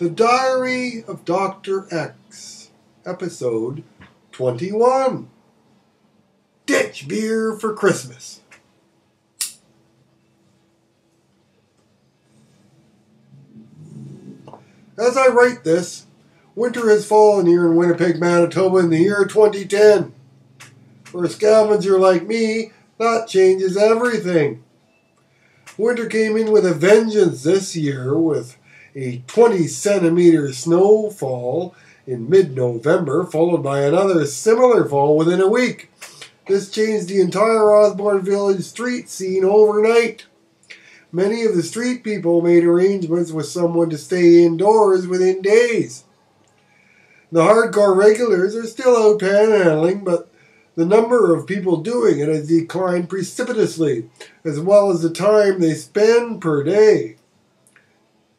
The Diary of Dr. X, Episode 21. Ditch beer for Christmas. As I write this, winter has fallen here in Winnipeg, Manitoba in the year 2010. For a scavenger like me, that changes everything. Winter came in with a vengeance this year with a 20-centimeter snowfall in mid-November, followed by another similar fall within a week. This changed the entire Osborne Village street scene overnight. Many of the street people made arrangements with someone to stay indoors within days. The hardcore regulars are still out panhandling, but the number of people doing it has declined precipitously, as well as the time they spend per day.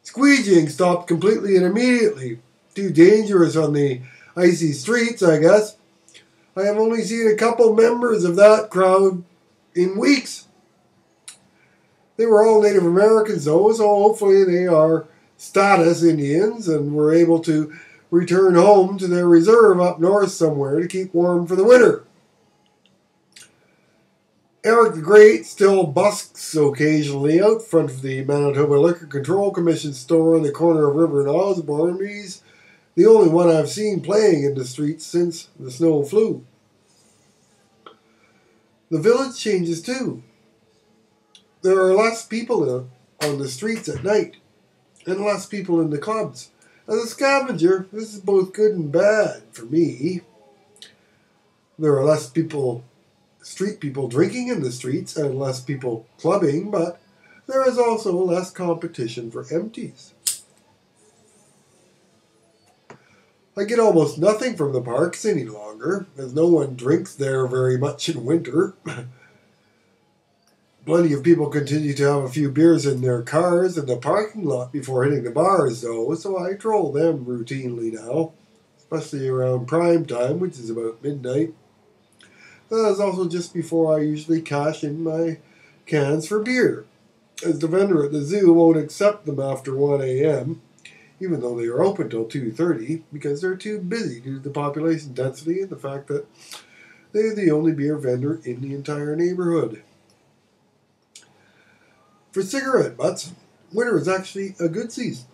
Squeegeeing stopped completely and immediately. Too dangerous on the icy streets, I guess. I have only seen a couple members of that crowd in weeks. They were all Native Americans though, so hopefully they are status Indians and were able to return home to their reserve up north somewhere to keep warm for the winter. Eric the Great still busks occasionally out front of the Manitoba Liquor Control Commission store on the corner of River and Osborne. He's the only one I've seen playing in the streets since the snow flew. The village changes too. There are less people on the streets at night, and less people in the clubs. As a scavenger, this is both good and bad for me. There are less street people drinking in the streets and less people clubbing, but there is also less competition for empties. I get almost nothing from the parks any longer, as no one drinks there very much in winter. Plenty of people continue to have a few beers in their cars in the parking lot before hitting the bars, though, so I troll them routinely now, especially around prime time, which is about midnight. That is also just before I usually cash in my cans for beer, as the vendor at the zoo won't accept them after 1 a.m., even though they are open till 2:30, because they're too busy due to the population density and the fact that they're the only beer vendor in the entire neighborhood. For cigarette butts, winter is actually a good season.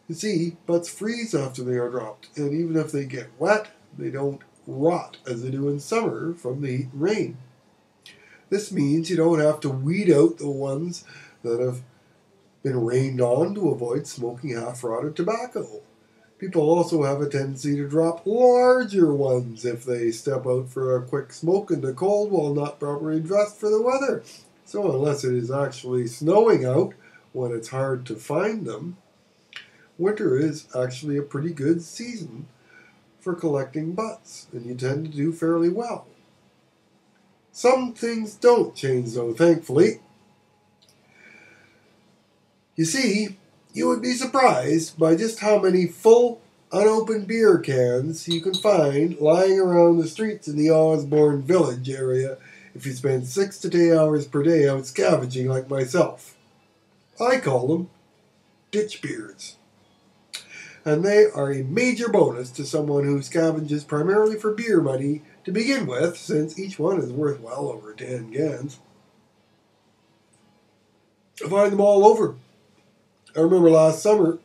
You see, butts freeze after they are dropped, and even if they get wet, they don't rot as they do in summer from the heat and rain. This means you don't have to weed out the ones that have been rained on to avoid smoking half-rotted tobacco. People also have a tendency to drop larger ones if they step out for a quick smoke in the cold while not properly dressed for the weather. So unless it is actually snowing out when it's hard to find them, winter is actually a pretty good season for collecting butts, and you tend to do fairly well. Some things don't change though, thankfully. You see, you would be surprised by just how many full, unopened beer cans you can find lying around the streets in the Osborne Village area if you spend 6 to 10 hours per day out scavenging like myself. I call them ditch beers. And they are a major bonus to someone who scavenges primarily for beer money to begin with, since each one is worth well over 10 cans. I find them all over. I remember last summer,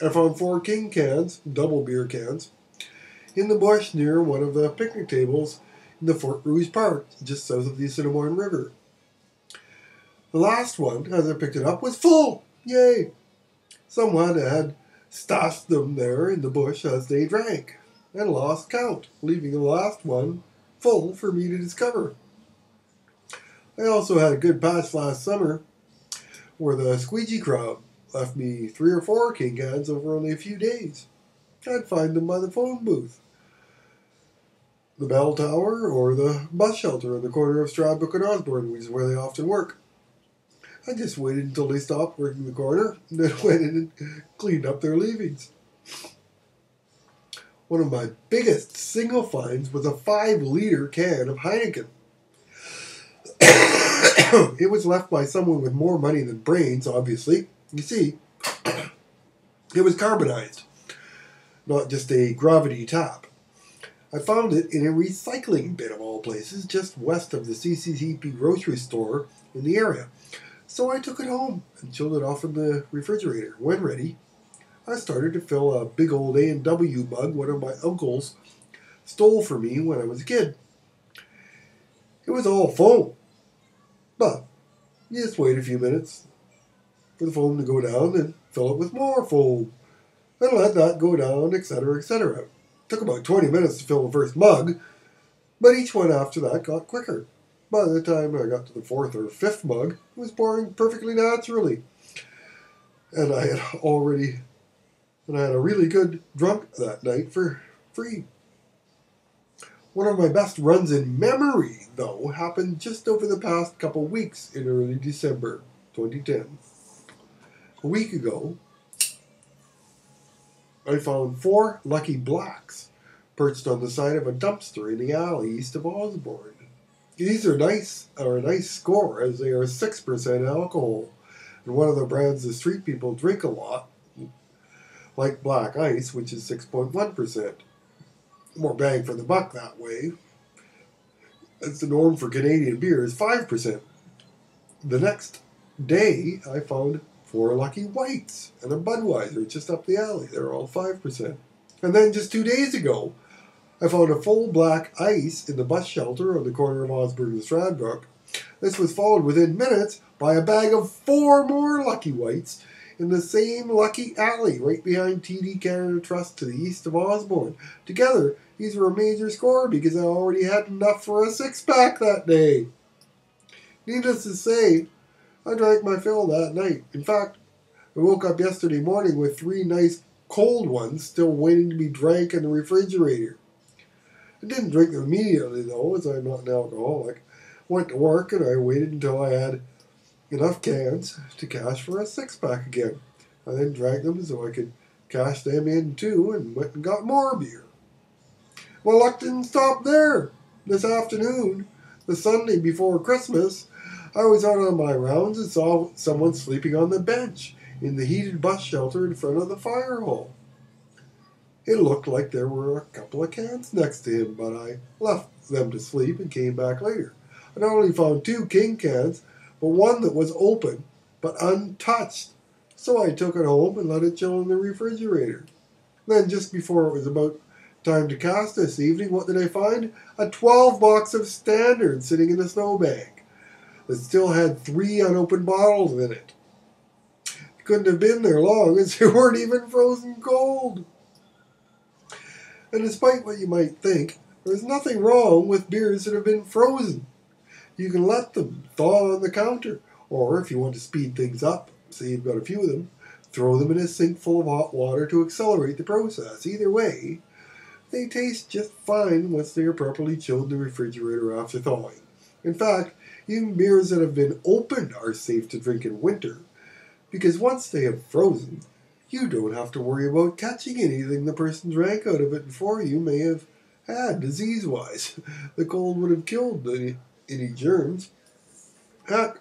I found 4 King cans, double beer cans, in the bush near one of the picnic tables in the Fort Rouge Park, just south of the Assiniboine River. The last one, as I picked it up, was full! Yay! Someone had stashed them there in the bush as they drank, and lost count, leaving the last one full for me to discover. I also had a good patch last summer, where the squeegee crowd left me 3 or 4 King cans over only a few days. I'd find them by the phone booth, the bell tower, or the bus shelter in the corner of Stradbrook and Osborne, which is where they often work. I just waited until they stopped working the corner, and then went in and cleaned up their leavings. One of my biggest single finds was a 5-liter can of Heineken. It was left by someone with more money than brains, obviously. You see, It was carbonized, not just a gravity tap. I found it in a recycling bin of all places, just west of the CCCP grocery store in the area. So I took it home and chilled it off in the refrigerator. When ready, I started to fill a big old A&W mug one of my uncles stole from me when I was a kid. It was all foam, but you just wait a few minutes for the foam to go down and fill it with more foam. And let that go down, etc., etc. It took about 20 minutes to fill the first mug, but each one after that got quicker. By the time I got to the fourth or fifth mug, it was pouring perfectly naturally. And I had a really good drunk that night for free. One of my best runs in memory, though, happened just over the past couple weeks in early December 2010. A week ago, I found 4 lucky blacks perched on the side of a dumpster in the alley east of Osborne. These are a nice score, as they are 6% alcohol, and one of the brands the street people drink a lot, like Black Ice, which is 6.1%. More bang for the buck that way. As the norm for Canadian beer is 5%. The next day, I found 4 Lucky Whites and a Budweiser just up the alley. They're all 5%. And then just 2 days ago, I found a full Black Ice in the bus shelter on the corner of Osborne and Stradbrook. This was followed within minutes by a bag of 4 more Lucky Whites in the same Lucky Alley right behind TD Canada Trust to the east of Osborne. Together, these were a major score because I already had enough for a 6-pack that day. Needless to say, I drank my fill that night. In fact, I woke up yesterday morning with 3 nice cold ones still waiting to be drank in the refrigerator. I didn't drink them immediately, though, as I'm not an alcoholic. Went to work and I waited until I had enough cans to cash for a 6-pack again. I then drank them so I could cash them in too and went and got more beer. Well, luck didn't stop there. This afternoon, the Sunday before Christmas, I was out on my rounds and saw someone sleeping on the bench in the heated bus shelter in front of the fire hall. It looked like there were a couple of cans next to him, but I left them to sleep and came back later. I not only found 2 King cans, but one that was open but untouched. So I took it home and let it chill in the refrigerator. Then just before it was about time to cast this evening, what did I find? A 12 box of Standard sitting in a snowbank that still had 3 unopened bottles in it. It couldn't have been there long as they weren't even frozen cold. And despite what you might think, there's nothing wrong with beers that have been frozen. You can let them thaw on the counter, or if you want to speed things up, say you've got a few of them, throw them in a sink full of hot water to accelerate the process. Either way, they taste just fine once they are properly chilled in the refrigerator after thawing. In fact, even beers that have been opened are safe to drink in winter, because once they have frozen, you don't have to worry about catching anything the person drank out of it before you may have had, disease-wise. The cold would have killed any germs. Heck,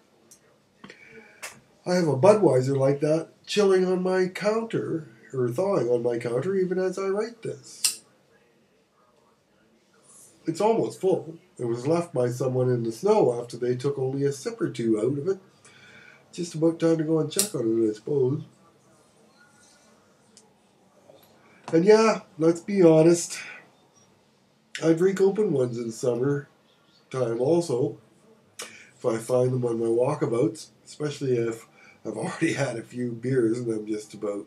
I have a Budweiser like that chilling on my counter, or thawing on my counter, even as I write this. It's almost full. It was left by someone in the snow after they took only a sip or 2 out of it. Just about time to go and check on it, I suppose. And yeah, let's be honest, I drink open ones in summer time also, if I find them on my walkabouts, especially if I've already had a few beers and I'm just about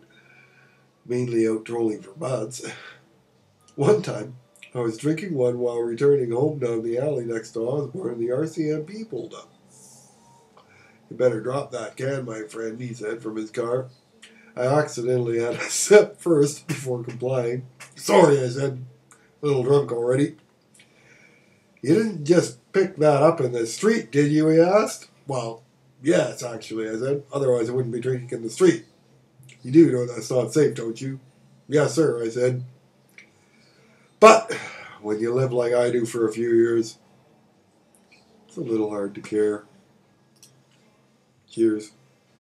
mainly out trolling for buds. One time, I was drinking one while returning home down the alley next to Osborne and the RCMP pulled up. "You better drop that can, my friend," he said from his car. I accidentally had a sip first before complying. "Sorry," I said, "a little drunk already." "You didn't just pick that up in the street, did you?" he asked. "Well, yes, actually," I said. "Otherwise I wouldn't be drinking in the street." "You do know that's not safe, don't you?" "Yes, sir," I said. But when you live like I do for a few years, it's a little hard to care. Cheers.